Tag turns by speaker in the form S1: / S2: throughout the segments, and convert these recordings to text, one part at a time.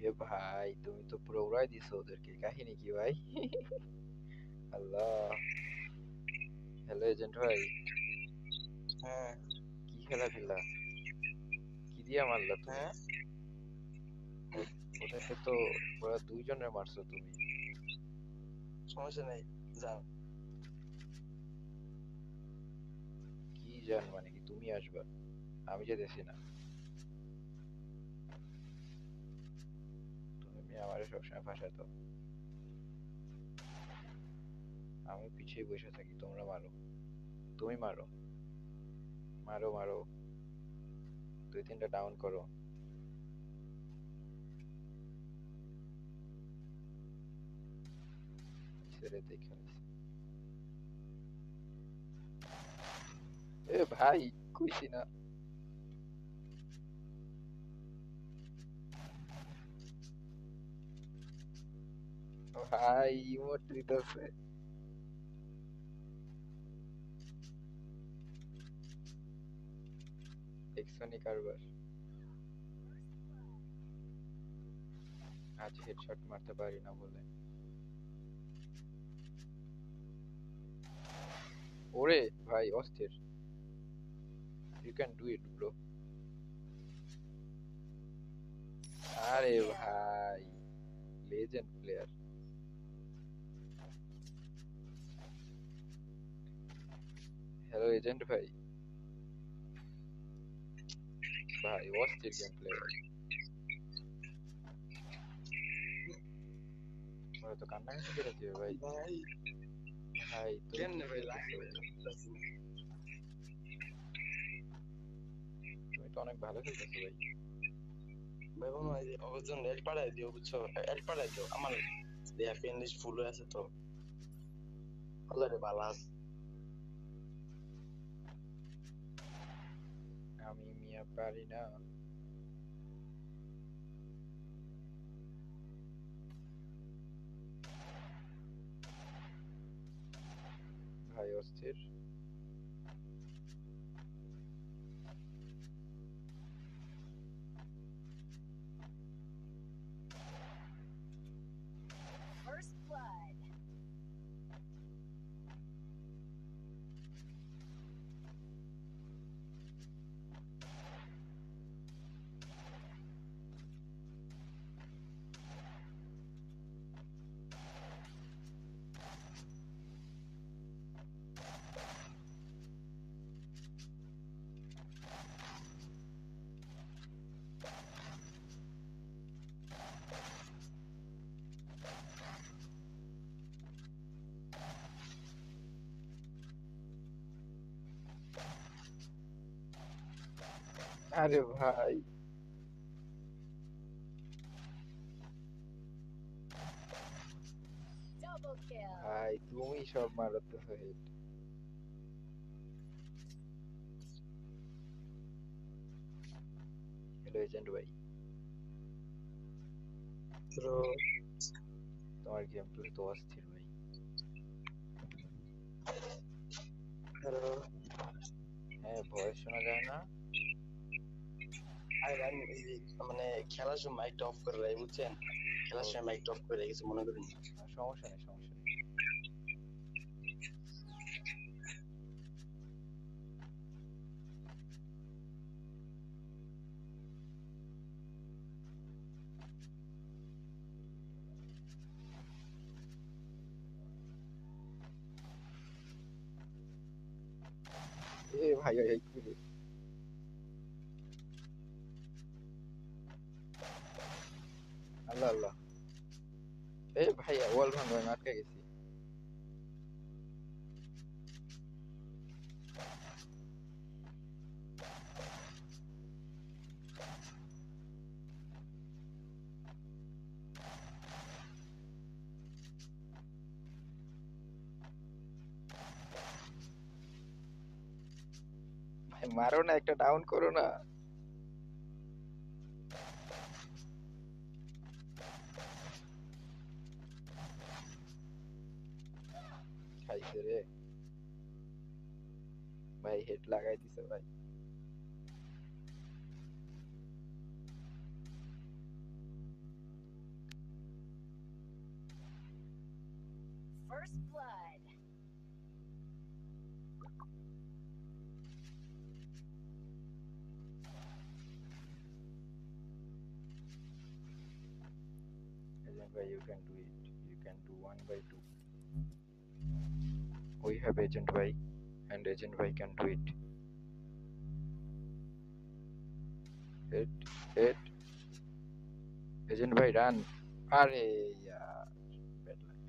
S1: এ ভাই তুমি তো পুরো উড়াই দিছো ওদেরকে, কাহিনী কি ভাই? আল্লাহ। হ্যালো এজেন্ট ভাই,
S2: হ্যাঁ
S1: কি খেলা খেললা? কি দিয়া মারলা তুমি?
S2: হ্যাঁ
S1: ওদেরকে তো পুরো দুইজনের মারছো তুমি।
S2: সমস্যা নেই, যাও।
S1: কি জান মানে কি তুমি আসবা? আমি যেতেছি না। তুমি আমারে সবসময় ফাঁসাতো। আমি পিছিয়ে বসে থাকি, তোমরা মারো। তুমি মারো, মারো মারো। দুই তিনটা ডাউন করো। ছেড়ে দেখে নিছি। এ ভাই, কইছি না। ভাই ইমোট দিতেছে। দেখছনি কারবার? আজ হেডশট মারতে পারি না বলে। ওরে ভাই অস্থির। You can do it bro. আরে ভাই, লেজেন্ড প্লেয়ার। হ্যালো এজেন্ট ভাই, ভাই অস্থির গেম প্লে ভাই। ওরা তো কান্নাকাটি করে দিবে ভাই।
S2: ভাই
S1: ভাই তুমি কি
S2: কেমনে ভাই লাগে
S1: খেলতেছো?
S2: ভাই, বুঝতেছি না।
S1: তুমি তো অনেক ভালো খেলতেছো ভাই।
S2: ভাই মনে হয় যে ওর জন্য এড পাঠাই দিও, বুঝছো? এড পাঠাই দিও, আমার দেয়া পেন লিস্ট ফুল হয়ে আছে তো। আল্লাহ রে বালা আছে।
S1: আমি মিয়া পারি না। ভাই অস্থির। আরে ভাই, ভাই তুমি সব মারতেছো হেড। হ্যালো এজেন্ট ভাই,
S2: তো
S1: তোমার গেম প্লে তো অস্থির ভাই।
S2: হ্যালো।
S1: হ্যাঁ, ভয়েস শোনা যায় না।
S2: আরে আমি এই যে মানে খেলার সময় মাইকটা অফ করে রাখি, বুঝছেন? খেলার সময়
S1: ওকে,
S2: মাইকটা অফ করে রেখেছি, মনে করেন।
S1: সমস্যা নেই সমস্যা নেই। এ ভাই, এক মিনিট। আল্লাহ আল্লাহ। এ ভাই, ওয়াল ভাঙো, আমি আটকে গেছি। ভাই মারো না, একটা ডাউন করো না। রে ভাই, হেড লাগাই দিছে ভাই।
S3: First blood.
S1: Agent भाई, you can do it. You can do 1 by 2. We have agent भाई, and agent भाई can do it. Hit, hit. Agent भाई, run. अरे यार, bad luck.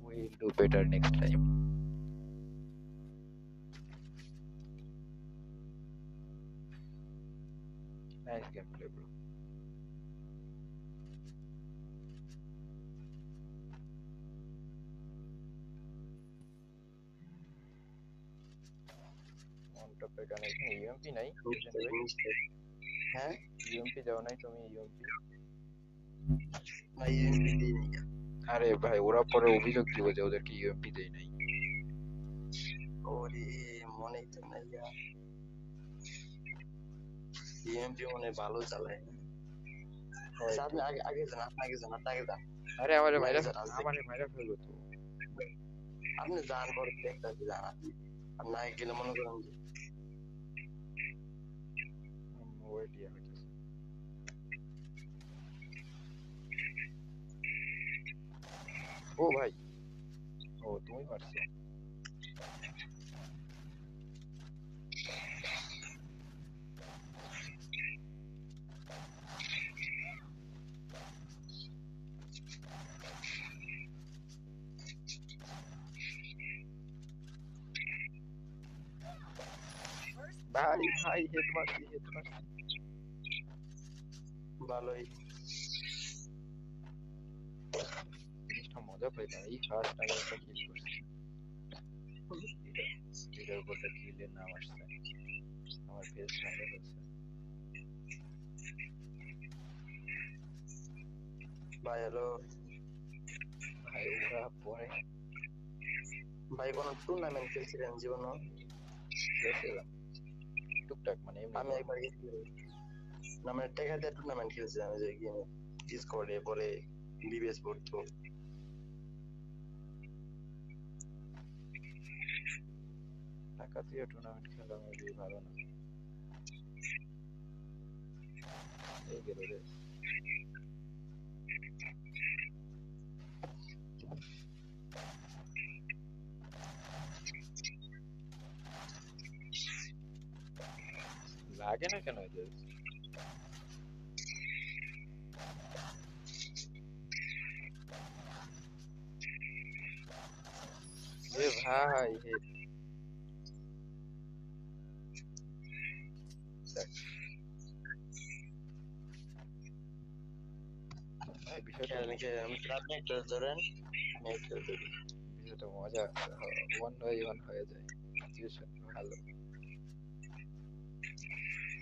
S1: We'll do better next time. Nice gameplay, bro. On top এ গানে এখানে UMP নাই agent ভাই?
S2: হ্যাঁ
S1: ইউএমপি দাও নাই তুমি? ইউএমপি?
S2: ভাই ইউএমপি দিই নি
S1: আরে ভাই, ওরা পরে অভিযোগ দিব যে ওদেরকে ইউএমপি দেই নাই।
S2: ওরে মনে তো নাই ইউএমপি মনে ভালো চালায়
S1: হয়
S2: আপনি আগে আগে যান আপনি আগে যান আপনি আগে যান
S1: আরে আমারে মাইরা
S2: যান,
S1: মাইরা ফেলবো তো।
S2: আপনি যান পরে দেখতে যান আপনি আপনি আগে গেলে মনে করেন যে
S1: ওয়েট ইয়া হইতেছে। ও ভাই, ও তুমি পারছো। ভাই ভাই, হেড মারছি, হেড মারছি।
S2: ভালোই
S1: জিনিসটা মজা পাইলাম, এই ফার্স্ট আমি একটা কিল করছি। এটার উপরটা কিলের নাম আসছে, আমার ফেস ভেঙে ফেলছে।
S2: ভাই হ্যালো
S1: ভাই ওরা পরে
S2: ভাই কোন টুর্নামেন্ট খেলছিলেন জীবনে
S1: খেলছিলাম টুকটাক, মানে এমনি
S2: আমি একবার গেছি না মানে টেকা দিয়ে টুর্নামেন্ট খেলছিলাম যে গেমে ডিসকর্ডে পরে বিবিএস পড়তো
S1: টাকা দিয়ে টুর্নামেন্ট খেলা মেবি ভালো না। এই গেল রে। লাগে না কেন এদের? এ ভাই, হেড ভাই, বিষয়টা
S2: আপনি একটা ধরেন আমি একটা ধরি
S1: বিষয়টা মজা আছে। 1 by 1 হয়ে যায়, সিচুয়েশন ভালো।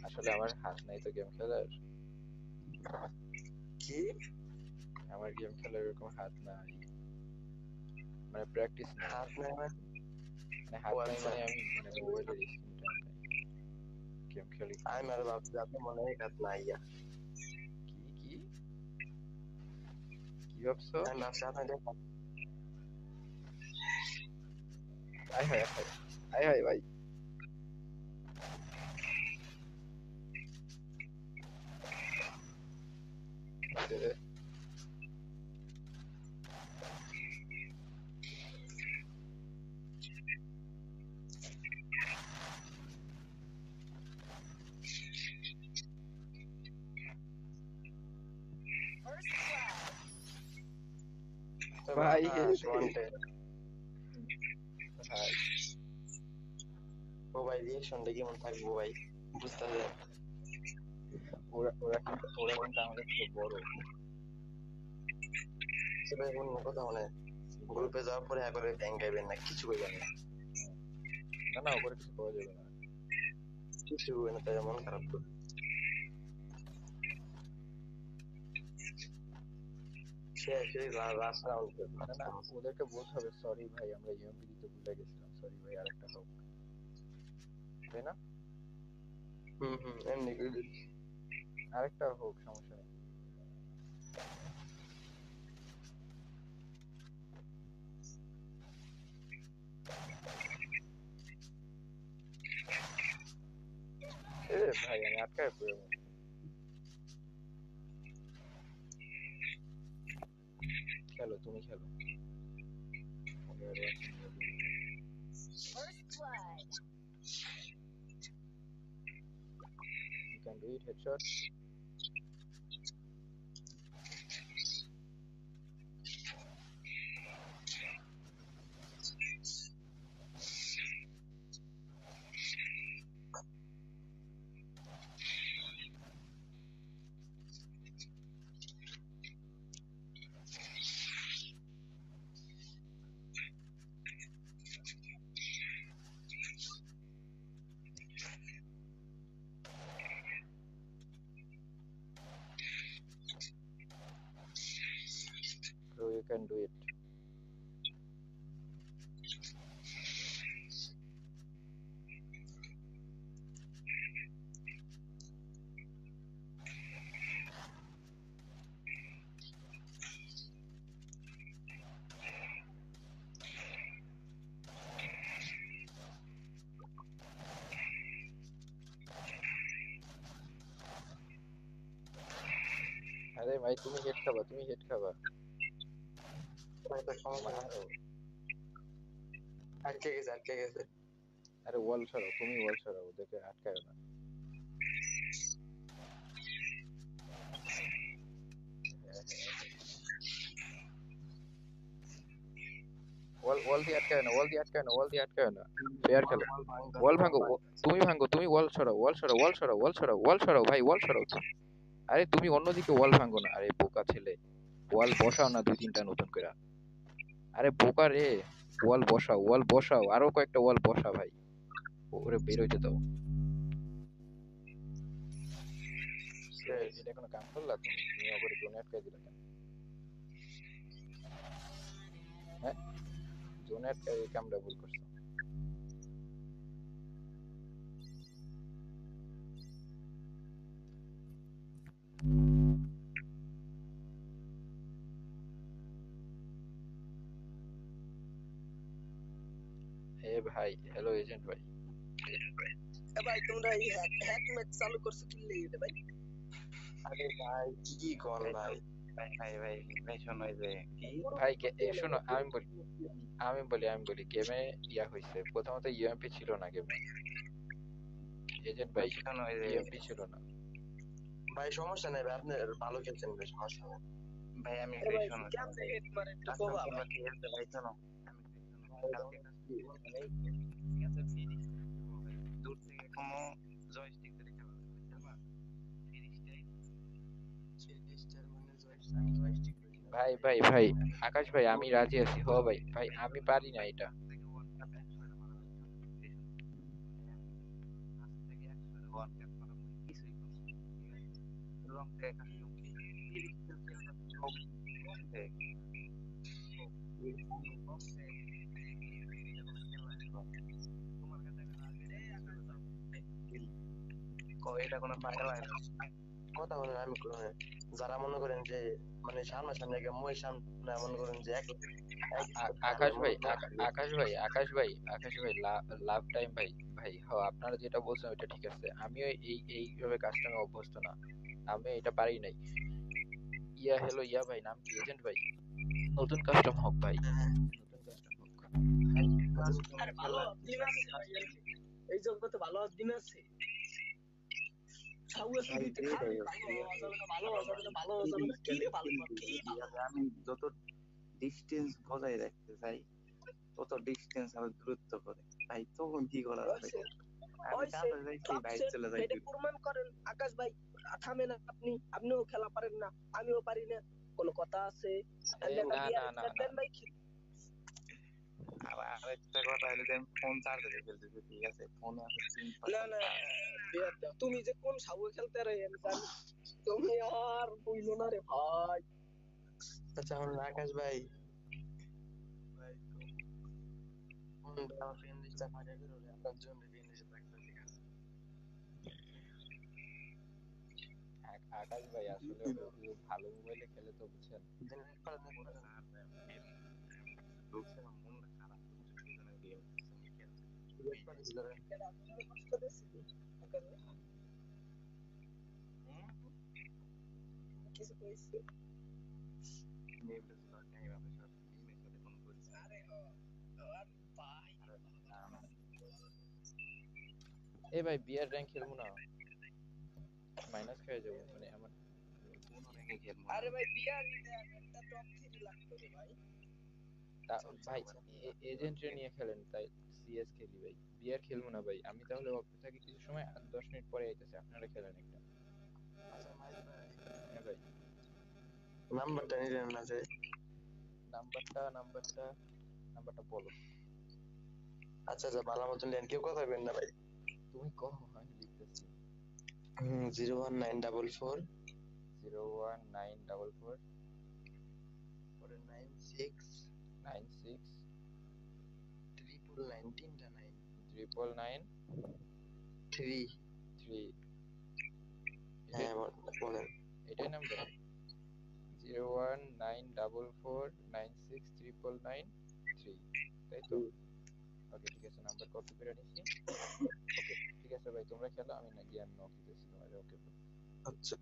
S1: আসলে আমার হাত নাই তো গেম খেলার,
S2: কি
S1: আমার গেম খেলার এরকম হাত নাই, মানে প্র্যাকটিস নেই।
S2: হাত নাই
S1: মানে হাত নাই মানে আমি মানে মোবাইলের স্ক্রিন টাইম নাই, গেম খেলি।
S2: আমি আর ভাবছি আপনি মনে হয় হাত নাই
S1: কি কি কি ভাবছো?
S2: আমি ভাবছি আপনার দেখা
S1: আয় হায় হায়, আয় হায় ভাই। রে,
S3: First blood.
S1: ভাই
S2: ওয়ান্টেড
S1: ভাই,
S2: ও ভাই রিয়েকশনটা কেমন থাকবো ভাই বুঝতে পারছেন
S1: ওরা কিন্তু আমাদের থেকে বড়।
S2: সে ভাই অন্য কথা মনে গ্রুপে যাওয়ার পরে একবারে ব্যাংক গাইবেন না কিছু করবেন না
S1: না না, ওপরে কিছু পাওয়া যাবে না।
S2: কিছু করবেন না তাই মন খারাপ করবে সেই লাস্ট রাউন্ড
S1: না না, ওদেরকে বলতে হবে সরি ভাই আমরা ইউএমপি দিতে ভুলে গেছিলাম, সরি ভাই আরেকটা হোক, তাই না?
S2: এমনি করে দিই।
S1: আরেকটা হোক, সমস্যা নেই। এ ভাই আমি আটকায় পড়ে গেছি। খেলো, তুমি খেলো। We are watching your video.
S3: First blood.
S1: You can do it, headshot. So you can do it. আরে ভাই তুমি হেড খাবা, তুমি হেড খাবা।
S2: একটা সমস্যা নেই।
S1: মারো।
S2: আটকে গেছে।
S1: আরে ওয়াল সরাও, তুমি ওয়াল সরাও, ওদেরকে আটকায় না। ওয়াল দিয়ে আটকায় না, ওয়াল দিয়ে আটকায় না, ওয়াল দিয়ে আটকায় না। ফেয়ার খেলো। ওয়াল ভাঙো, তুমি ভাঙো, তুমি ওয়াল সরাও, ওয়াল সরাও, ওয়াল সরাও, ওয়াল সরাও, ওয়াল সরাও ভাই, ওয়াল সরাও তুমি। আরে তুমি অন্যদিকে ওয়াল ভাঙো না, আরে বোকা ছেলে। ওয়াল বসাও না দুই তিনটা নতুন করে। আরে বোকা রে, ওয়াল বসাও, ওয়াল বসাও, আরো কয়েকটা ওয়াল বসা ভাই। ওরে বের হইতে দাও। এটা কোনো কাম করলা তুমি? তুমি ওপরে জোনে আটকাই দিলা কেন? হ্যাঁ, জোনে আটকাই এই কামটা ভুল করছো। এ ভাই, হ্যালো এজেন্ট ভাই।
S4: ভাই তোমরা এই হ্যাক ম্যাচ চালু করছো কি লেগে ভাই?
S2: আরে ভাই কি কোন ভাই?
S5: শোনো এই যে কি
S1: ভাই শোনো, আমি বলি গেমে ইয়া হয়েছে, প্রথমত ইউএমপি ছিল না গেমে। এজেন্ট ভাই,
S5: শোনো এই যে
S1: ইউএমপি ছিল না।
S2: ভাই সমস্যা নেই ভাই, আপনি ভালো খেলছেন ভাই, সমস্যা নেই।
S5: ভাই আমি
S4: আরে ভাই
S5: শোনো
S4: কেমন হেড মারে একটু
S5: কাস্টম
S4: কোবা
S5: কিংবা
S4: ভাই।
S5: কি খেলতে ভাই শোনো কালকে দূর থেকে কোনো জয়স্টিক ধরে খেলা খেলবা
S1: ভাই ভাই ভাই, আকাশ ভাই আমি রাজি আছি, হ ভাই, ভাই আমি পারি না এটা।
S5: এটা কোনো খেলা
S2: কথা বলেন, আমি যারা মনে করেন যে মানে সামনাসামনি আগে মই সামনে মনে করেন যে
S1: আকাশ ভাই, আকাশ ভাই লাভ টাইম ভাই। ভাই হ, আপনারা যেটা বলছেন ওইটা ঠিক আছে, আমিও এইভাবে কাস্টমে অভ্যস্ত না, আমি এটা পারি নাই। ইয়া হ্যালো ইয়া ভাই, নাম কি এজেন্ট ভাই? নতুন কাস্টম হোক ভাই, নতুন কাস্টম হোক।
S4: আরে ভালো দিন আছে ভাই, এই জগতে ভালো দিন আছে। সাউয়া সুদিতে খালি ভালো হওয়া যাবে না, ভালো হওয়া যাবে না, ভালো হওয়া যাবে না, কি রে ভালো কি ভালো।
S5: আমি যত ডিস্টেন্স বজায় রাখতে চাই তত ডিস্টেন্স আমি দূরত্ব করে ভাই, তখন কি করা যাবে? আমি কাছে যাইছি বাইরে চলে যাই।
S4: এটা প্রমাণ করেন আকাশ ভাই, থামেন আপনি, আপনিও খেলা পারেন না, আমিও পারি না, কোনো কথা আছে? ভাই
S5: আর আরেকটা কথা হলো যে আমি ফোন চার্জে ফেলতেছি, ঠিক আছে? ফোনে আছে 3%
S4: না তুমি যে কোন সাউয়া খেলতে রে আমি জানি, তুমি আর বইলো না রে ভাই।
S2: আচ্ছা আমার আকাশ ভাই আমার ফ্রেন্ড লিস্টটা ফাঁকা করে হলে আপনার জন্য ফ্রেন্ড লিস্টে থাকতে দিকা
S1: আকাশ ভাই আসলে ও ভালো মোবাইলে খেলে তো বুঝছেন।
S2: দিন পারেন না পারেন
S5: ঢুকছে আমার মনটা খারাপ বুঝছো এই জন্য গেম খেলছে
S2: দিন পারেন ধরেন
S4: কেন আপনার কষ্ট দিয়েছি আকাশ ভাই কিছু কইছি
S5: নেমটা স্টার্ট নেই আমাদের সাথে টিমের সাথে ফোন করেছে
S4: আরে আর ভাই
S1: এ ভাই বিয়ার র্যাঙ্ক খেলবো না, মাইনাস খেয়ে যাবো মানে আমার।
S5: কোন রেখে খেলবো
S4: আরে ভাই বিয়ারই দেন একটা টপ 3 লাগতো রে ভাই
S1: ভাই এজেন্টে নিয়ে খেলেন, তাই সিএস খেলি ভাই, বিয়ার খেলবো না ভাই। আমি তাহলে অপেক্ষা থাকি কিছু সময়, 10 মিনিট পরে আইতেছে, আপনারা খেলেন একটা।
S2: আচ্ছা মাইক ভাই
S1: হ্যাঁ ভাই।
S2: নাম্বারটা নিলেন না যে
S1: নাম্বারটা বলো।
S2: আচ্ছা আচ্ছা ভালো মতন নেন কেউ কথা বলবেন না ভাই
S1: তুমি কহ, আমি লিখতেছি।
S2: 01944
S1: 01944
S2: পরে 96
S1: 96
S2: 999
S1: 999
S2: 3
S1: 3।
S2: হ্যাঁ বলেন
S1: এটাই নাম্বার। 01944969993, তাই তো? ওকে ঠিক আছে, নাম্বার কপি করে নিচ্ছি। ওকে ঠিক আছে ভাই, তোমরা খেলো, আমি না গিয়ে আমি নক দিতেছি তোমাদের। ওকে
S2: আচ্ছা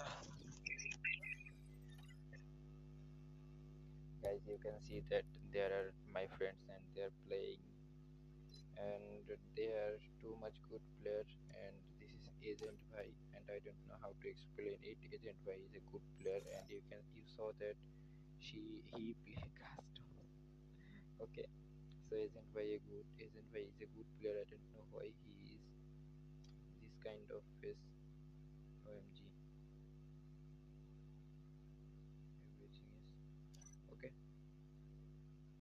S1: guys, you can see that there are my friends and they are playing, and they are too much good player, and this is Agent Bhai, and I don't know how to explain it. Agent Bhai is a good player, and you saw that he play custom. Okay, so Agent Bhai is a good player. I don't know why he is this kind of face